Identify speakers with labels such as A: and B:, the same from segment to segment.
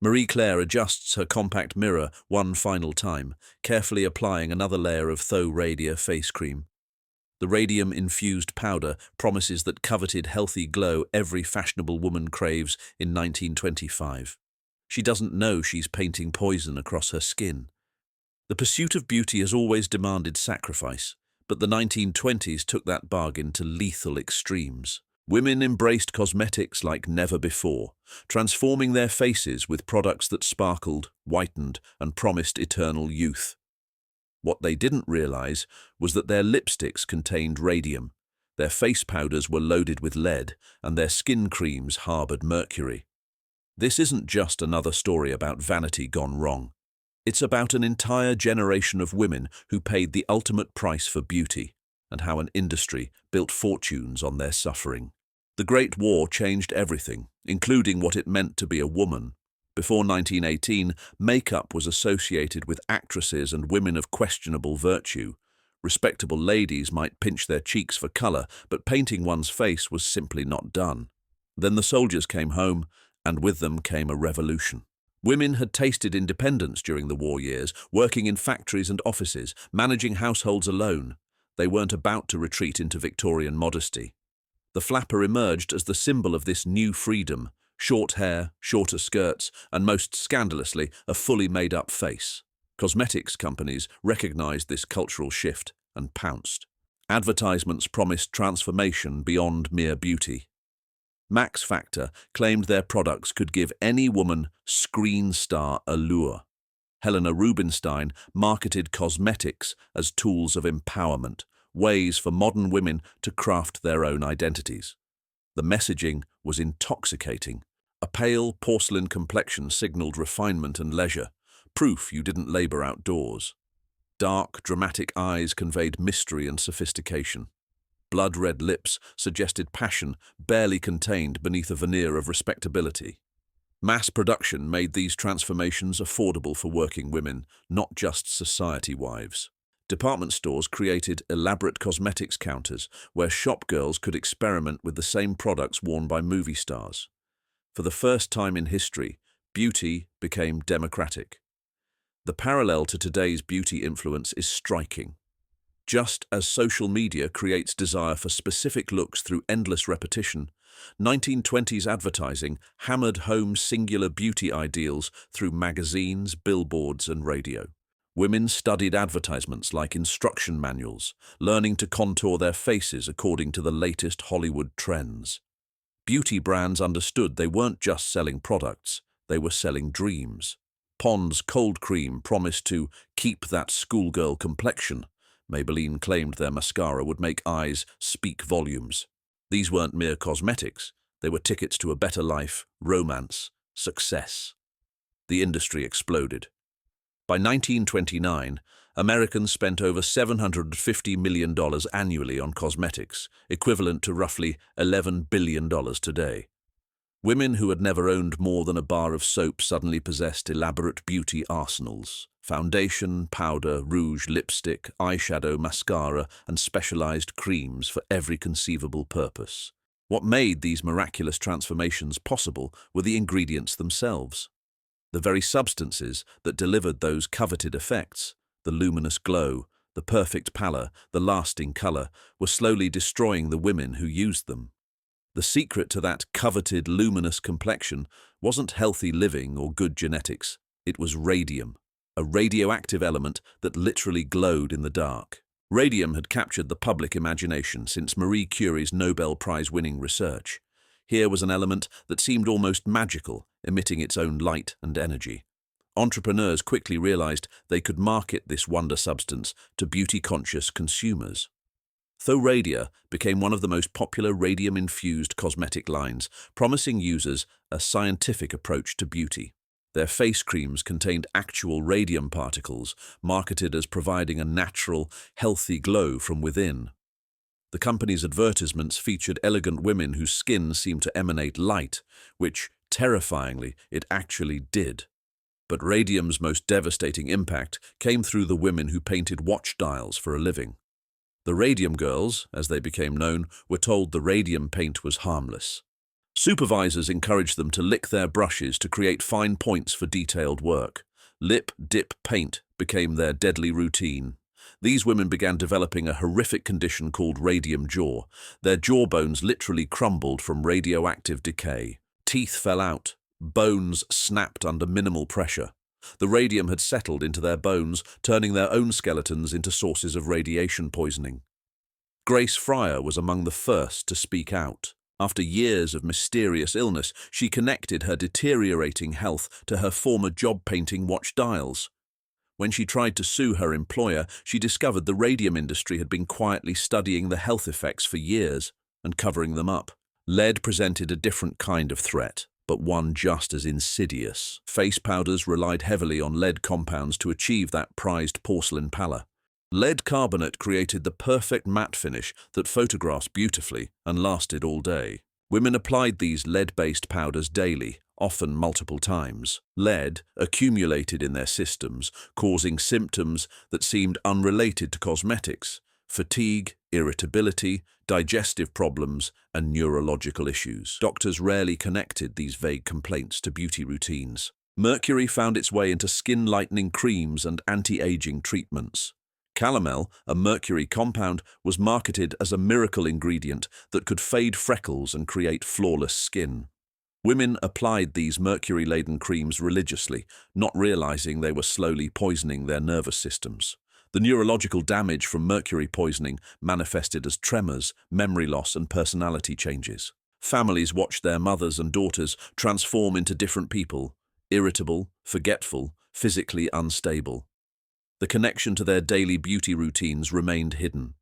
A: Marie-Claire adjusts her compact mirror one final time, carefully applying another layer of faux radium face cream. The radium-infused powder promises that coveted healthy glow every fashionable woman craves in 1925. She doesn't know she's painting poison across her skin. The pursuit of beauty has always demanded sacrifice, but the 1920s took that bargain to lethal extremes. Women embraced cosmetics like never before, transforming their faces with products that sparkled, whitened, and promised eternal youth. What they didn't realize was that their lipsticks contained radium, their face powders were loaded with lead, and their skin creams harbored mercury. This isn't just another story about vanity gone wrong. It's about an entire generation of women who paid the ultimate price for beauty, and how an industry built fortunes on their suffering. The Great War changed everything, including what it meant to be a woman. Before 1918, makeup was associated with actresses and women of questionable virtue. Respectable ladies might pinch their cheeks for color, but painting one's face was simply not done. Then the soldiers came home, and with them came a revolution. Women had tasted independence during the war years, working in factories and offices, managing households alone. They weren't about to retreat into Victorian modesty. The flapper emerged as the symbol of this new freedom: short hair, shorter skirts, and most scandalously, a fully made-up face. Cosmetics companies recognized this cultural shift and pounced. Advertisements promised transformation beyond mere beauty. Max Factor claimed their products could give any woman screen star allure. Helena Rubinstein marketed cosmetics as tools of empowerment, ways for modern women to craft their own identities. The messaging was intoxicating. A pale porcelain complexion signaled refinement and leisure, proof you didn't labor outdoors. Dark, dramatic eyes conveyed mystery and sophistication. Blood-red lips suggested passion barely contained beneath a veneer of respectability. Mass production made these transformations affordable for working women, not just society wives. Department stores created elaborate cosmetics counters where shop girls could experiment with the same products worn by movie stars. For the first time in history, beauty became democratic. The parallel to today's beauty influence is striking. Just as social media creates desire for specific looks through endless repetition, 1920s advertising hammered home singular beauty ideals through magazines, billboards, and radio. Women studied advertisements like instruction manuals, learning to contour their faces according to the latest Hollywood trends. Beauty brands understood they weren't just selling products, they were selling dreams. Pond's cold cream promised to keep that schoolgirl complexion. Maybelline claimed their mascara would make eyes speak volumes. These weren't mere cosmetics, they were tickets to a better life, romance, success. The industry exploded. By 1929, Americans spent over $750 million annually on cosmetics, equivalent to roughly $11 billion today. Women who had never owned more than a bar of soap suddenly possessed elaborate beauty arsenals: foundation, powder, rouge, lipstick, eyeshadow, mascara, and specialized creams for every conceivable purpose. What made these miraculous transformations possible were the ingredients themselves. The very substances that delivered those coveted effects, the luminous glow, the perfect pallor, the lasting color, were slowly destroying the women who used them. The secret to that coveted luminous complexion wasn't healthy living or good genetics, it was radium, a radioactive element that literally glowed in the dark. Radium had captured the public imagination since Marie Curie's Nobel Prize-winning research. Here was an element that seemed almost magical, emitting its own light and energy. Entrepreneurs quickly realized they could market this wonder substance to beauty-conscious consumers. Faux Radium became one of the most popular radium-infused cosmetic lines, promising users a scientific approach to beauty. Their face creams contained actual radium particles, marketed as providing a natural, healthy glow from within. The company's advertisements featured elegant women whose skin seemed to emanate light, which, terrifyingly, it actually did. But radium's most devastating impact came through the women who painted watch dials for a living. The Radium Girls, as they became known, were told the radium paint was harmless. Supervisors encouraged them to lick their brushes to create fine points for detailed work. Lip dip paint became their deadly routine. These women began developing a horrific condition called radium jaw. Their jawbones literally crumbled from radioactive decay. Teeth fell out. Bones snapped under minimal pressure. The radium had settled into their bones, turning their own skeletons into sources of radiation poisoning. Grace Fryer was among the first to speak out. After years of mysterious illness, she connected her deteriorating health to her former job painting watch dials. When she tried to sue her employer, she discovered the radium industry had been quietly studying the health effects for years and covering them up. Lead presented a different kind of threat, but one just as insidious. Face powders relied heavily on lead compounds to achieve that prized porcelain pallor. Lead carbonate created the perfect matte finish that photographs beautifully and lasted all day. Women applied these lead-based powders daily, often multiple times. Lead accumulated in their systems, causing symptoms that seemed unrelated to cosmetics: fatigue, irritability, digestive problems, and neurological issues. Doctors rarely connected these vague complaints to beauty routines. Mercury found its way into skin-lightening creams and anti-aging treatments. Calomel, a mercury compound, was marketed as a miracle ingredient that could fade freckles and create flawless skin. Women applied these mercury-laden creams religiously, not realizing they were slowly poisoning their nervous systems. The neurological damage from mercury poisoning manifested as tremors, memory loss, and personality changes. Families watched their mothers and daughters transform into different people: irritable, forgetful, physically unstable. The connection to their daily beauty routines remained hidden.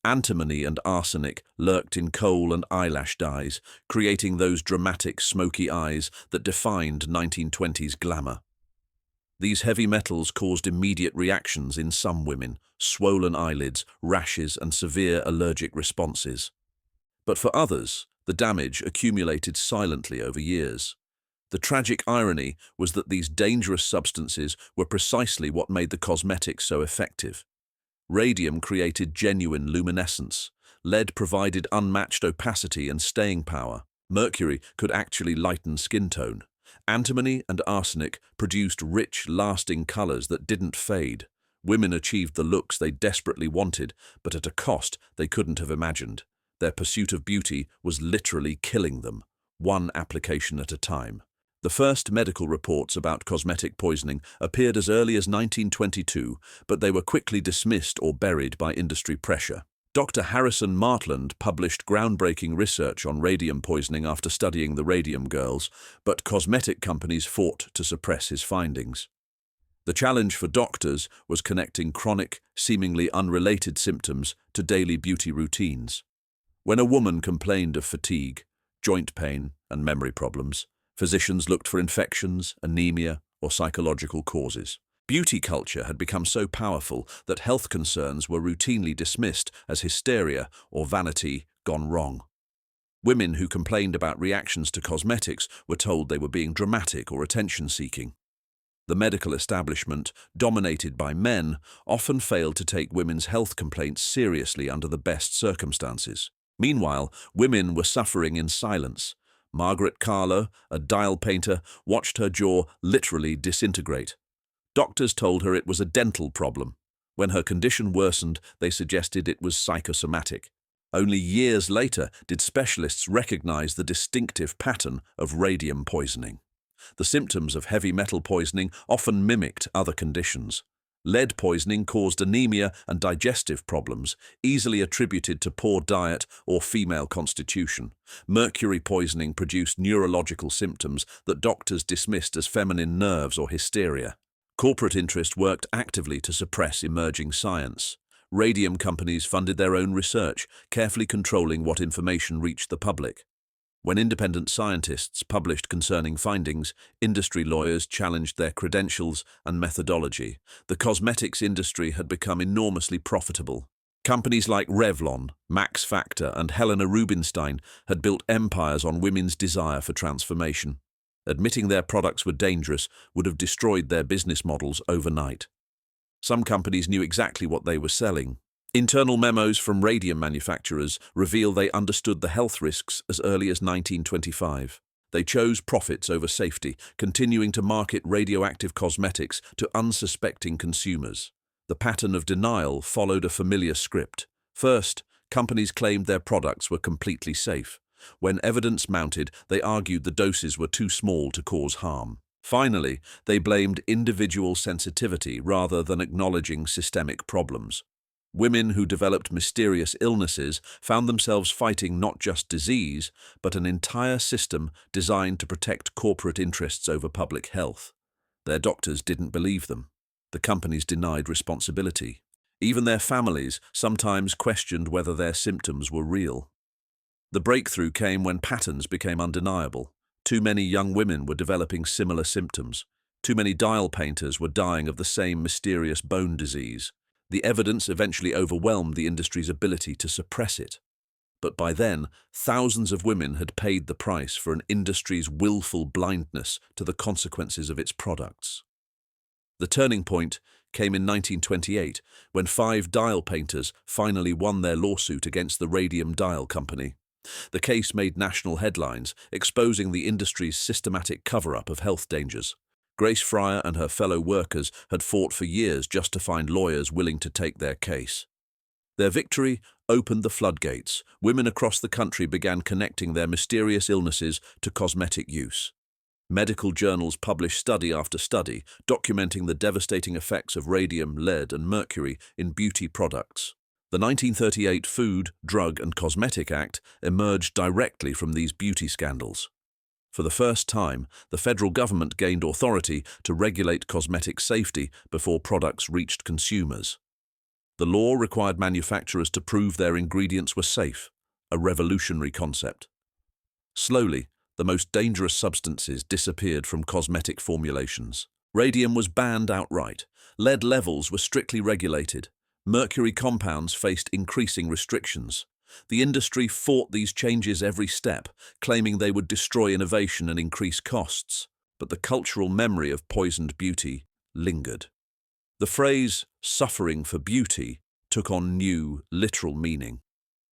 A: Antimony and arsenic lurked in kohl and eyelash dyes, creating those dramatic, smoky eyes that defined 1920s glamour. These heavy metals caused immediate reactions in some women: swollen eyelids, rashes, and severe allergic responses. But for others, the damage accumulated silently over years. The tragic irony was that these dangerous substances were precisely what made the cosmetics so effective. Radium created genuine luminescence. Lead provided unmatched opacity and staying power. Mercury could actually lighten skin tone. Antimony and arsenic produced rich, lasting colors that didn't fade. Women achieved the looks they desperately wanted, but at a cost they couldn't have imagined. Their pursuit of beauty was literally killing them, one application at a time. The first medical reports about cosmetic poisoning appeared as early as 1922, but they were quickly dismissed or buried by industry pressure. Dr. Harrison Martland published groundbreaking research on radium poisoning after studying the Radium Girls, but cosmetic companies fought to suppress his findings. The challenge for doctors was connecting chronic, seemingly unrelated symptoms to daily beauty routines. When a woman complained of fatigue, joint pain, and memory problems, physicians looked for infections, anemia, or psychological causes. Beauty culture had become so powerful that health concerns were routinely dismissed as hysteria or vanity gone wrong. Women who complained about reactions to cosmetics were told they were being dramatic or attention-seeking. The medical establishment, dominated by men, often failed to take women's health complaints seriously under the best circumstances. Meanwhile, women were suffering in silence. Margaret Carlo, a dial painter, watched her jaw literally disintegrate. Doctors told her it was a dental problem. When her condition worsened, they suggested it was psychosomatic. Only years later did specialists recognize the distinctive pattern of radium poisoning. The symptoms of heavy metal poisoning often mimicked other conditions. Lead poisoning caused anemia and digestive problems, easily attributed to poor diet or female constitution. Mercury poisoning produced neurological symptoms that doctors dismissed as feminine nerves or hysteria. Corporate interest worked actively to suppress emerging science. Radium companies funded their own research, carefully controlling what information reached the public. When independent scientists published concerning findings, industry lawyers challenged their credentials and methodology. The cosmetics industry had become enormously profitable. Companies like Revlon, Max Factor, and Helena Rubinstein had built empires on women's desire for transformation. Admitting their products were dangerous would have destroyed their business models overnight. Some companies knew exactly what they were selling. Internal memos from radium manufacturers reveal they understood the health risks as early as 1925. They chose profits over safety, continuing to market radioactive cosmetics to unsuspecting consumers. The pattern of denial followed a familiar script. First, companies claimed their products were completely safe. When evidence mounted, they argued the doses were too small to cause harm. Finally, they blamed individual sensitivity rather than acknowledging systemic problems. Women who developed mysterious illnesses found themselves fighting not just disease, but an entire system designed to protect corporate interests over public health. Their doctors didn't believe them. The companies denied responsibility. Even their families sometimes questioned whether their symptoms were real. The breakthrough came when patterns became undeniable. Too many young women were developing similar symptoms. Too many dial painters were dying of the same mysterious bone disease. The evidence eventually overwhelmed the industry's ability to suppress it. But by then, thousands of women had paid the price for an industry's willful blindness to the consequences of its products. The turning point came in 1928, when 5 dial painters finally won their lawsuit against the Radium Dial Company. The case made national headlines, exposing the industry's systematic cover-up of health dangers. Grace Fryer and her fellow workers had fought for years just to find lawyers willing to take their case. Their victory opened the floodgates. Women across the country began connecting their mysterious illnesses to cosmetic use. Medical journals published study after study, documenting the devastating effects of radium, lead, and mercury in beauty products. The 1938 Food, Drug, and Cosmetic Act emerged directly from these beauty scandals. For the first time, the federal government gained authority to regulate cosmetic safety before products reached consumers. The law required manufacturers to prove their ingredients were safe, a revolutionary concept. Slowly, the most dangerous substances disappeared from cosmetic formulations. Radium was banned outright. Lead levels were strictly regulated. Mercury compounds faced increasing restrictions. The industry fought these changes every step, claiming they would destroy innovation and increase costs. But the cultural memory of poisoned beauty lingered. The phrase, "suffering for beauty," took on new, literal meaning.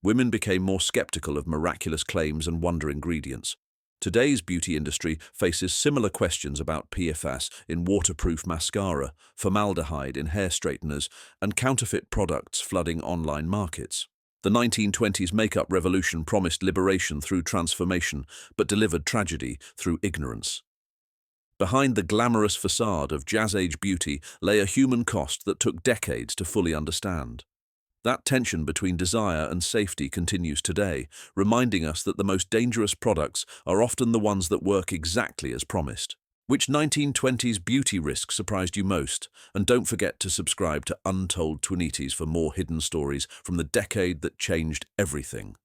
A: Women became more skeptical of miraculous claims and wonder ingredients. Today's beauty industry faces similar questions about PFAS in waterproof mascara, formaldehyde in hair straighteners, and counterfeit products flooding online markets. The 1920s makeup revolution promised liberation through transformation, but delivered tragedy through ignorance. Behind the glamorous facade of jazz-age beauty lay a human cost that took decades to fully understand. That tension between desire and safety continues today, reminding us that the most dangerous products are often the ones that work exactly as promised. Which 1920s beauty risk surprised you most? And don't forget to subscribe to Untold Twinities for more hidden stories from the decade that changed everything.